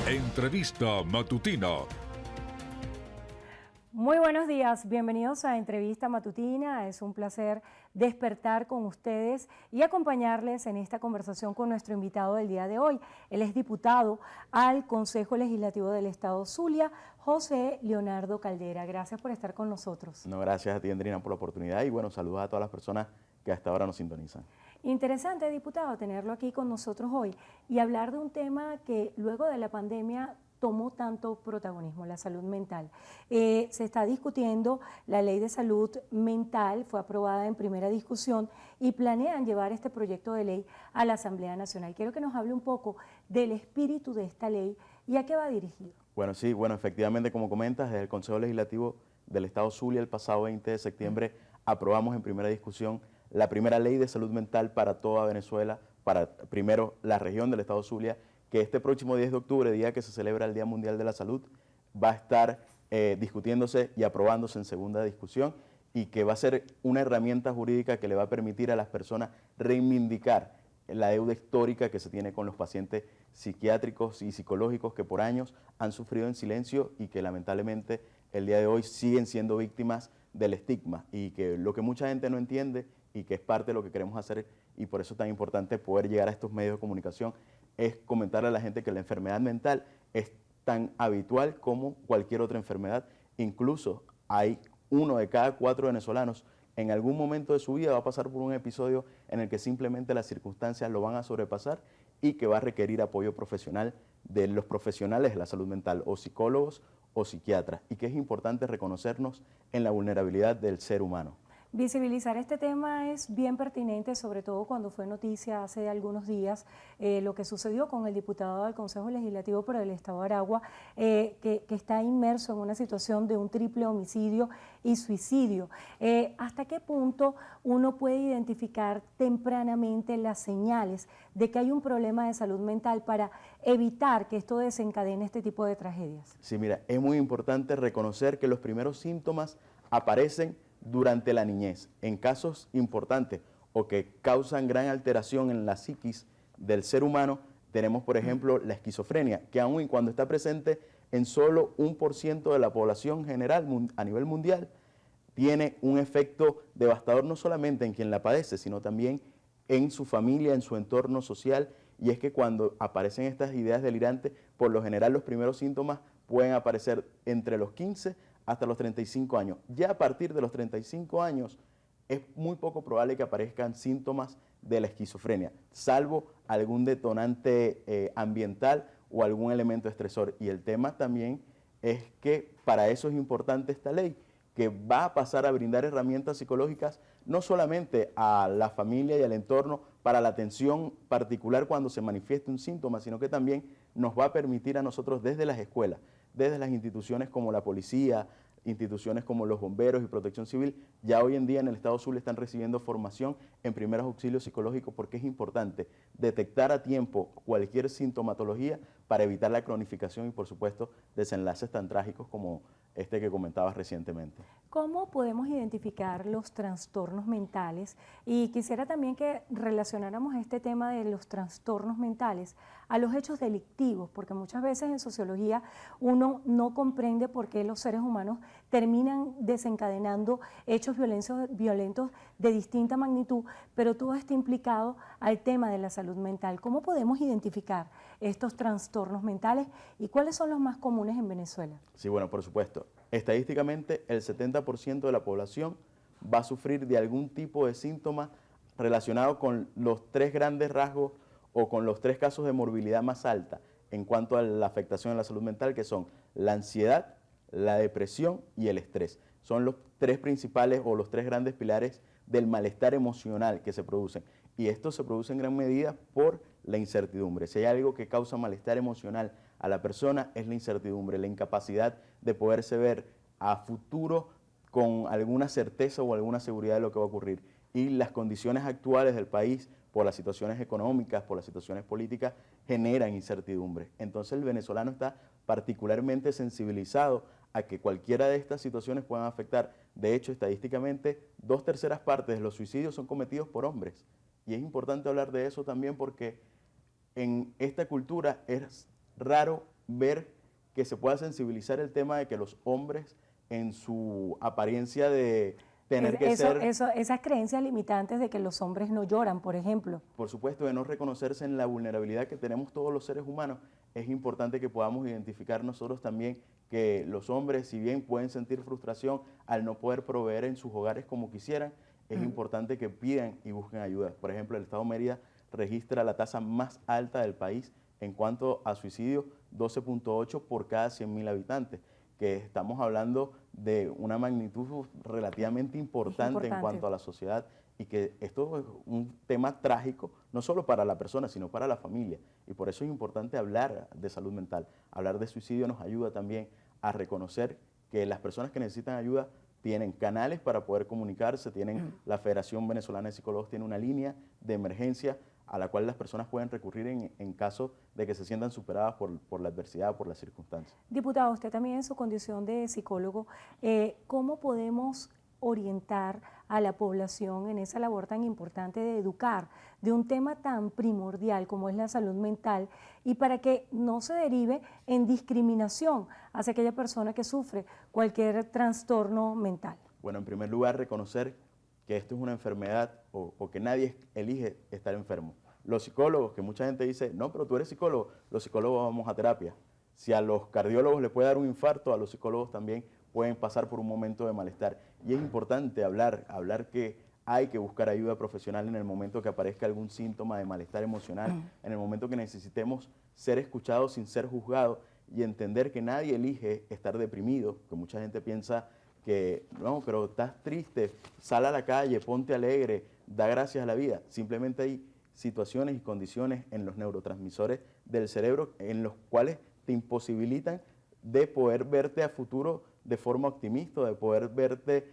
Entrevista Matutina. Muy buenos días, bienvenidos a Entrevista Matutina. Es un placer despertar con ustedes y acompañarles en esta conversación con nuestro invitado del día de hoy. Él es diputado al Consejo Legislativo del Estado Zulia, José Leonardo Caldera. Gracias por estar con nosotros. No, gracias a ti, Andrina, por la oportunidad y bueno, saludos a todas las personas que hasta ahora nos sintonizan. Interesante, diputado, tenerlo aquí con nosotros hoy y hablar de un tema que luego de la pandemia tomó tanto protagonismo, la salud mental. Se está discutiendo la ley de salud mental, fue aprobada en primera discusión y planean llevar este proyecto de ley a la Asamblea Nacional. Quiero que nos hable un poco del espíritu de esta ley y a qué va dirigido. Bueno, sí, efectivamente, como comentas, desde el Consejo Legislativo del Estado Zulia, el pasado 20 de septiembre, aprobamos en primera discusión la primera ley de salud mental para toda Venezuela, para primero la región del Estado Zulia, que este próximo 10 de octubre, día que se celebra el Día Mundial de la Salud, va a estar discutiéndose y aprobándose en segunda discusión y que va a ser una herramienta jurídica que le va a permitir a las personas reivindicar la deuda histórica que se tiene con los pacientes psiquiátricos y psicológicos que por años han sufrido en silencio y que lamentablemente el día de hoy siguen siendo víctimas del estigma y que lo que mucha gente no entiende y que es parte de lo que queremos hacer y por eso es tan importante poder llegar a estos medios de comunicación es comentarle a la gente que la enfermedad mental es tan habitual como cualquier otra enfermedad. Incluso hay 1 de cada 4 venezolanos en algún momento de su vida va a pasar por un episodio en el que simplemente las circunstancias lo van a sobrepasar y que va a requerir apoyo profesional de los profesionales de la salud mental, o psicólogos o psiquiatras, y que es importante reconocernos en la vulnerabilidad del ser humano. Visibilizar este tema es bien pertinente, sobre todo cuando fue noticia hace algunos días lo que sucedió con el diputado del Consejo Legislativo por el Estado de Aragua, que está inmerso en una situación de un triple homicidio y suicidio. ¿Hasta qué punto uno puede identificar tempranamente las señales de que hay un problema de salud mental para evitar que esto desencadene este tipo de tragedias? Sí, mira, es muy importante reconocer que los primeros síntomas aparecen durante la niñez, en casos importantes o que causan gran alteración en la psiquis del ser humano, tenemos por ejemplo la esquizofrenia, que aun y cuando está presente en solo 1% de la población general a nivel mundial, tiene un efecto devastador no solamente en quien la padece, sino también en su familia, en su entorno social, y es que cuando aparecen estas ideas delirantes, por lo general los primeros síntomas pueden aparecer entre los 15 hasta los 35 años. Ya a partir de los 35 años es muy poco probable que aparezcan síntomas de la esquizofrenia, salvo algún detonante ambiental o algún elemento estresor. Y el tema también es que para eso es importante esta ley, que va a pasar a brindar herramientas psicológicas no solamente a la familia y al entorno para la atención particular cuando se manifieste un síntoma, sino que también nos va a permitir a nosotros desde las escuelas, desde las instituciones como la policía, instituciones como los bomberos y protección civil, ya hoy en día en el Estado Zulia están recibiendo formación en primeros auxilios psicológicos porque es importante detectar a tiempo cualquier sintomatología para evitar la cronificación y por supuesto desenlaces tan trágicos como este que comentabas recientemente. ¿Cómo podemos identificar los trastornos mentales? Y quisiera también que relacionáramos este tema de los trastornos mentales a los hechos delictivos, porque muchas veces en sociología uno no comprende por qué los seres humanos terminan desencadenando hechos violentos de distinta magnitud, pero todo está implicado al tema de la salud mental. ¿Cómo podemos identificar estos trastornos mentales y cuáles son los más comunes en Venezuela? Sí, bueno, por supuesto. Estadísticamente, el 70% de la población va a sufrir de algún tipo de síntoma relacionado con los 3 grandes rasgos o con los 3 casos de morbilidad más alta en cuanto a la afectación de la salud mental, que son la ansiedad, la depresión y el estrés. Son los 3 principales o los 3 grandes pilares del malestar emocional que se producen. Y esto se produce en gran medida por la incertidumbre. Si hay algo que causa malestar emocional a la persona es la incertidumbre, la incapacidad de poderse ver a futuro con alguna certeza o alguna seguridad de lo que va a ocurrir. Y las condiciones actuales del país, por las situaciones económicas, por las situaciones políticas, generan incertidumbre. Entonces el venezolano está particularmente sensibilizado a que cualquiera de estas situaciones puedan afectar. De hecho, estadísticamente, 2/3 partes de los suicidios son cometidos por hombres. Y es importante hablar de eso también porque en esta cultura es raro ver que se pueda sensibilizar el tema de que los hombres en su apariencia de tener que ser, esas creencias limitantes de que los hombres no lloran, por ejemplo. por supuesto, de no reconocerse en la vulnerabilidad que tenemos todos los seres humanos, es importante que podamos identificar nosotros también que los hombres, si bien pueden sentir frustración al no poder proveer en sus hogares como quisieran, es importante que pidan y busquen ayuda. Por ejemplo, el Estado de Mérida registra la tasa más alta del país en cuanto a suicidio, 12.8 por cada 100.000 habitantes, que estamos hablando de una magnitud relativamente importante en cuanto a la sociedad, y que esto es un tema trágico, no solo para la persona, sino para la familia. Y por eso es importante hablar de salud mental. Hablar de suicidio nos ayuda también a reconocer que las personas que necesitan ayuda tienen canales para poder comunicarse, tienen la Federación Venezolana de Psicólogos tiene una línea de emergencia a la cual las personas pueden recurrir en caso de que se sientan superadas por la adversidad, por las circunstancias. Diputado, usted también en su condición de psicólogo, ¿cómo podemos orientar a la población en esa labor tan importante de educar de un tema tan primordial como es la salud mental, y para que no se derive en discriminación hacia aquella persona que sufre cualquier trastorno mental? Bueno, en primer lugar, reconocer que esto es una enfermedad o que nadie elige estar enfermo. Los psicólogos, que mucha gente dice, no, pero tú eres psicólogo, los psicólogos vamos a terapia. Si a los cardiólogos les puede dar un infarto, a los psicólogos también pueden pasar por un momento de malestar. Y es importante hablar que hay que buscar ayuda profesional en el momento que aparezca algún síntoma de malestar emocional, en el momento que necesitemos ser escuchados sin ser juzgados, y entender que nadie elige estar deprimido, que mucha gente piensa que no, pero estás triste, sal a la calle, ponte alegre, da gracias a la vida. Simplemente hay situaciones y condiciones en los neurotransmisores del cerebro en los cuales te imposibilitan de poder verte a futuro de forma optimista, de poder verte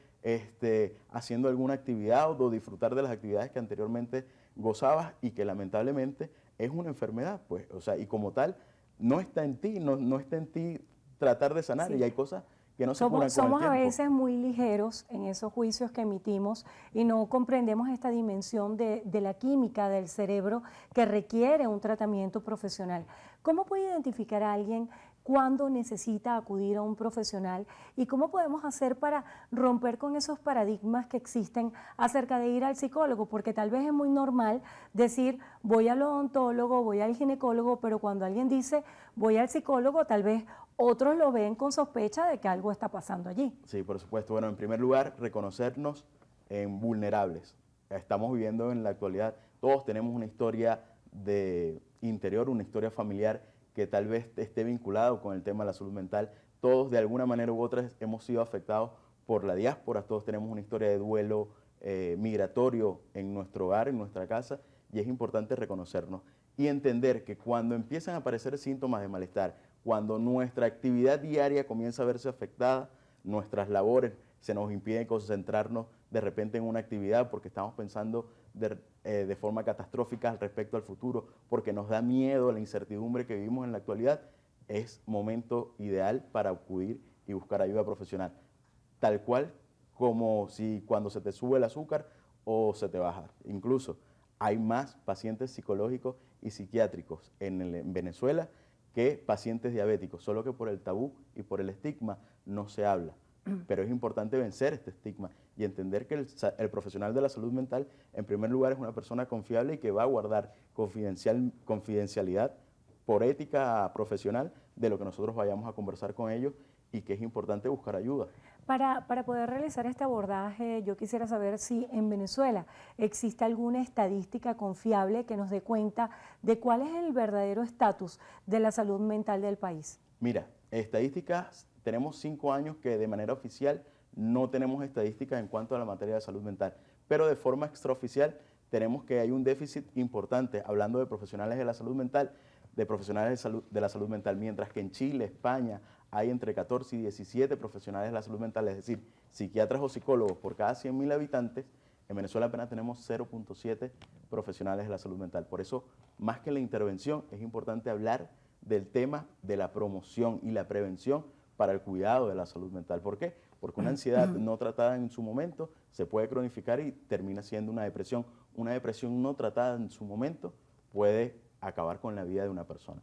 haciendo alguna actividad o disfrutar de las actividades que anteriormente gozabas, y que lamentablemente es una enfermedad, pues, o sea, y como tal, no está en ti, no está en ti tratar de sanar, y hay cosas que no se curan con el Somos a tiempo. veces muy ligeros en esos juicios que emitimos y no comprendemos esta dimensión de la química del cerebro que requiere un tratamiento profesional. ¿Cómo puede identificar a alguien cuándo necesita acudir a un profesional, y cómo podemos hacer para romper con esos paradigmas que existen acerca de ir al psicólogo? Porque tal vez es muy normal decir voy al odontólogo, voy al ginecólogo, pero cuando alguien dice voy al psicólogo, tal vez otros lo ven con sospecha de que algo está pasando allí. Sí, por supuesto. Bueno, en primer lugar, reconocernos vulnerables. Estamos viviendo en la actualidad, todos tenemos una historia de interior, una historia familiar que tal vez esté vinculado con el tema de la salud mental. Todos, de alguna manera u otra, hemos sido afectados por la diáspora, todos tenemos una historia de duelo migratorio en nuestro hogar, en nuestra casa, y es importante reconocernos y entender que cuando empiezan a aparecer síntomas de malestar, cuando nuestra actividad diaria comienza a verse afectada, nuestras labores se nos impiden concentrarnos de repente en una actividad porque estamos pensando de forma catastrófica al respecto al futuro, porque nos da miedo la incertidumbre que vivimos en la actualidad, es momento ideal para acudir y buscar ayuda profesional. Tal cual como si cuando se te sube el azúcar o se te baja. Incluso hay más pacientes psicológicos y psiquiátricos en Venezuela que pacientes diabéticos, solo que por el tabú y por el estigma no se habla. Pero es importante vencer este estigma y entender que el profesional de la salud mental, en primer lugar, es una persona confiable y que va a guardar confidencialidad por ética profesional de lo que nosotros vayamos a conversar con ellos, y que es importante buscar ayuda. Para poder realizar este abordaje, yo quisiera saber si en Venezuela existe alguna estadística confiable que nos dé cuenta de cuál es el verdadero estatus de la salud mental del país. Mira, estadísticas, tenemos 5 años que de manera oficial no tenemos estadísticas en cuanto a la materia de salud mental, pero de forma extraoficial tenemos que hay un déficit importante, hablando de profesionales de la salud mental, de profesionales de la salud mental, mientras que en Chile, España, hay entre 14 y 17 profesionales de la salud mental, es decir, psiquiatras o psicólogos por cada 100.000 habitantes. En Venezuela apenas tenemos 0.7 profesionales de la salud mental. Por eso, más que la intervención, es importante hablar del tema de la promoción y la prevención para el cuidado de la salud mental. ¿Por qué? Porque una ansiedad no tratada en su momento se puede cronificar y termina siendo una depresión. Una depresión no tratada en su momento puede acabar con la vida de una persona.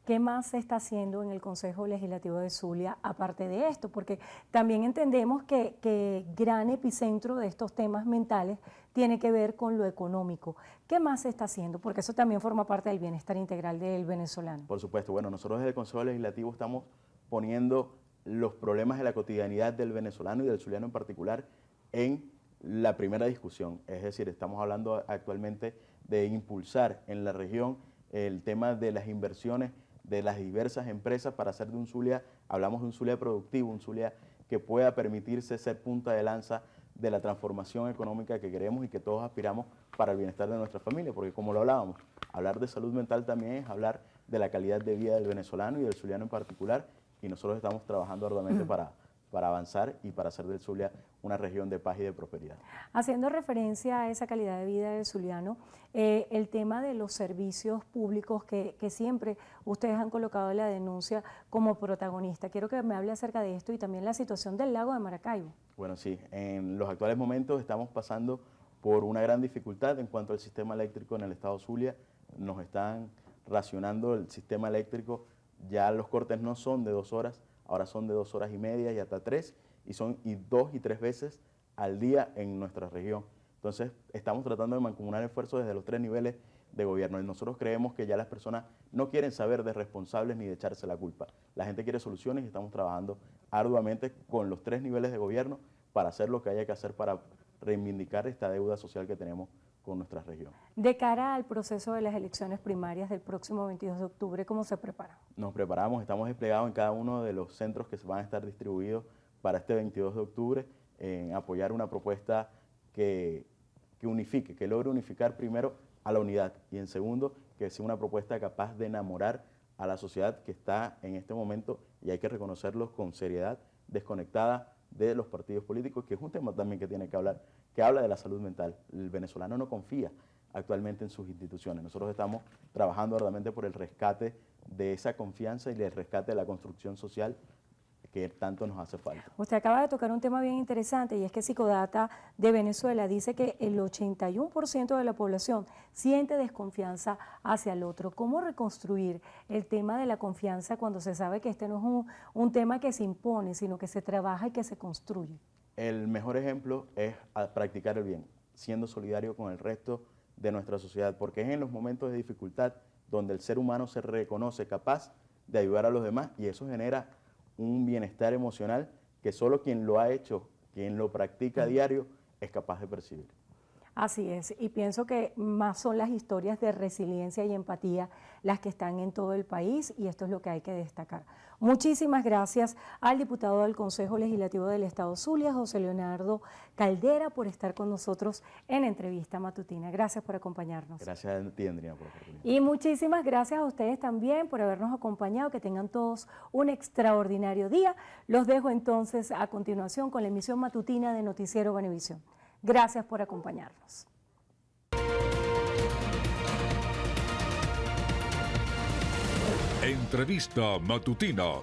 ¿Qué más se está haciendo en el Consejo Legislativo de Zulia aparte de esto? Porque también entendemos que gran epicentro de estos temas mentales tiene que ver con lo económico. ¿Qué más se está haciendo? Porque eso también forma parte del bienestar integral del venezolano. Por supuesto, bueno, nosotros desde el Consejo Legislativo estamos poniendo los problemas de la cotidianidad del venezolano y del zuliano en particular en la primera discusión. Es decir, estamos hablando actualmente de impulsar en la región el tema de las inversiones de las diversas empresas para hacer de un Zulia, hablamos de un Zulia productivo, un Zulia que pueda permitirse ser punta de lanza de la transformación económica que queremos y que todos aspiramos para el bienestar de nuestra familia, porque como lo hablábamos, hablar de salud mental también es hablar de la calidad de vida del venezolano y del zuliano en particular, y nosotros estamos trabajando arduamente para avanzar y para hacer del Zulia una región de paz y de prosperidad. Haciendo referencia a esa calidad de vida del zuliano, el tema de los servicios públicos que siempre ustedes han colocado en la denuncia como protagonista. Quiero que me hable acerca de esto y también la situación del lago de Maracaibo. Bueno, sí, en los actuales momentos estamos pasando por una gran dificultad en cuanto al sistema eléctrico en el estado Zulia. Nos están racionando el sistema eléctrico, ya los cortes no son de 2 horas, ahora son de 2 horas y media y hasta 3, y son 2 y 3 veces al día en nuestra región. Entonces, estamos tratando de mancomunar esfuerzos desde los 3 niveles de gobierno. Y nosotros creemos que ya las personas no quieren saber de responsables ni de echarse la culpa. La gente quiere soluciones y estamos trabajando arduamente con los 3 niveles de gobierno para hacer lo que haya que hacer para reivindicar esta deuda social que tenemos con nuestra región. De cara al proceso de las elecciones primarias del próximo 22 de octubre, ¿cómo se prepara? Nos preparamos, estamos desplegados en cada uno de los centros que se van a estar distribuidos para este 22 de octubre en apoyar una propuesta que unifique, que logre unificar primero a la unidad y en segundo, que sea una propuesta capaz de enamorar a la sociedad que está en este momento, y hay que reconocerlo con seriedad, desconectada de los partidos políticos, que es un tema también que tiene que hablar, que habla de la salud mental. El venezolano no confía actualmente en sus instituciones. Nosotros estamos trabajando arduamente por el rescate de esa confianza y el rescate de la construcción social que tanto nos hace falta. Usted acaba de tocar un tema bien interesante, y es que Psicodata de Venezuela dice que el 81% de la población siente desconfianza hacia el otro. ¿Cómo reconstruir el tema de la confianza cuando se sabe que este no es un tema que se impone, sino que se trabaja y que se construye? El mejor ejemplo es practicar el bien, siendo solidario con el resto de nuestra sociedad, porque es en los momentos de dificultad donde el ser humano se reconoce capaz de ayudar a los demás, y eso genera un bienestar emocional que solo quien lo ha hecho, quien lo practica a diario, es capaz de percibir. Así es, y pienso que más son las historias de resiliencia y empatía las que están en todo el país, y esto es lo que hay que destacar. Muchísimas gracias al diputado del Consejo Legislativo del Estado Zulia, José Leonardo Caldera, por estar con nosotros en Entrevista Matutina. Gracias por acompañarnos. Gracias a ti, Andrea, por la oportunidad. Y muchísimas gracias a ustedes también por habernos acompañado. Que tengan todos un extraordinario día. Los dejo entonces a continuación con la emisión matutina de Noticiero Venevisión. Gracias por acompañarnos. Entrevista Matutina